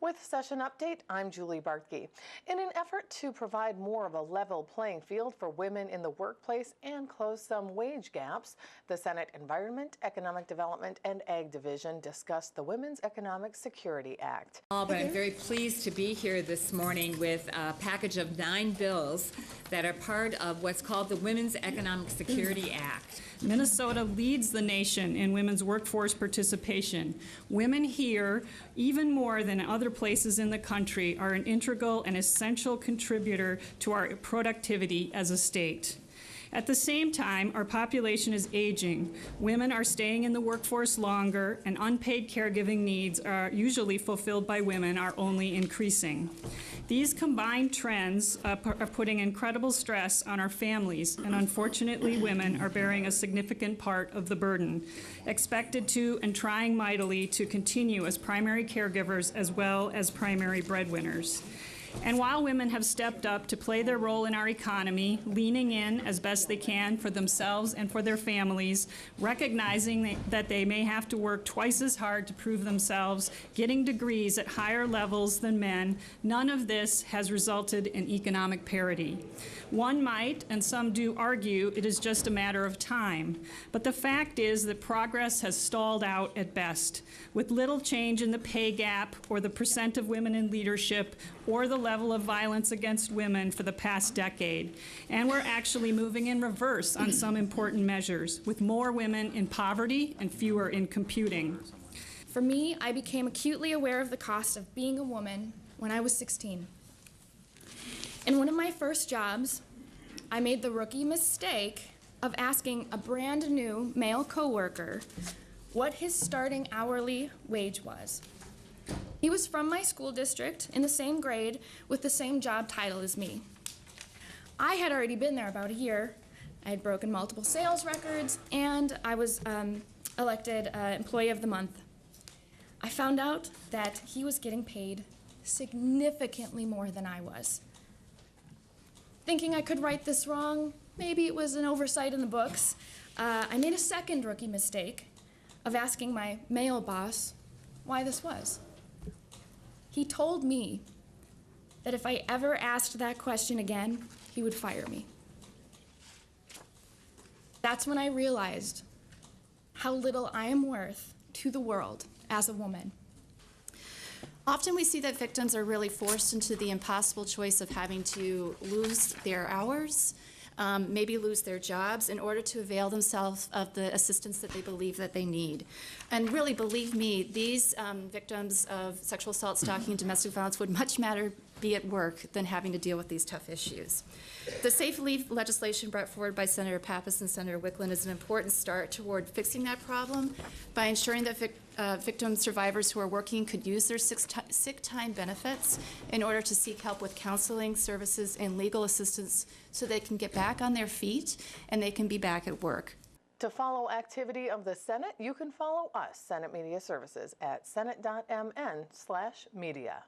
With Session Update, I'm Julie Bartke. In an effort to provide more of a level playing field for women in the workplace and close some wage gaps, the Senate Environment, Economic Development, and Ag Division discussed the Women's Economic Security Act. But I'm very pleased to be here this morning with a package of 9 bills that are part of what's called the Women's Economic Security Act. Minnesota leads the nation in women's workforce participation. Women here, even more than other places in the country, are an integral and essential contributor to our productivity as a state. At the same time, our population is aging. Women are staying in the workforce longer, and unpaid caregiving needs are usually fulfilled by women are only increasing. These combined trends are putting incredible stress on our families, and unfortunately women are bearing a significant part of the burden, expected to and trying mightily to continue as primary caregivers as well as primary breadwinners. And while women have stepped up to play their role in our economy, leaning in as best they can for themselves and for their families, recognizing that they may have to work twice as hard to prove themselves, getting degrees at higher levels than men, none of this has resulted in economic parity. One might, and some do argue, it is just a matter of time. But the fact is that progress has stalled out at best, with little change in the pay gap or the percent of women in leadership or the level of violence against women for the past decade. And we're actually moving in reverse on some important measures, with more women in poverty and fewer in computing. For me, I became acutely aware of the cost of being a woman when I was 16. In one of my first jobs, I made the rookie mistake of asking a brand new male coworker what his starting hourly wage was. He was from my school district, in the same grade, with the same job title as me. I had already been there about a year. I had broken multiple sales records, and I was elected Employee of the Month. I found out that he was getting paid significantly more than I was. Thinking I could right this wrong, maybe it was an oversight in the books, I made a second rookie mistake of asking my male boss why this was. He told me that if I ever asked that question again, he would fire me. That's when I realized how little I am worth to the world as a woman. Often we see that victims are really forced into the impossible choice of having to lose their hours, maybe lose their jobs in order to avail themselves of the assistance that they believe that they need. And really, believe me, these victims of sexual assault, stalking, and domestic violence would much rather be at work than having to deal with these tough issues. The Safe Leave legislation brought forward by Senator Pappas and Senator Wickland is an important start toward fixing that problem by ensuring that victim survivors who are working could use their sick time benefits in order to seek help with counseling services and legal assistance so they can get back on their feet and they can be back at work. To follow activity of the Senate, you can follow us, Senate Media Services, at senate.mn/media.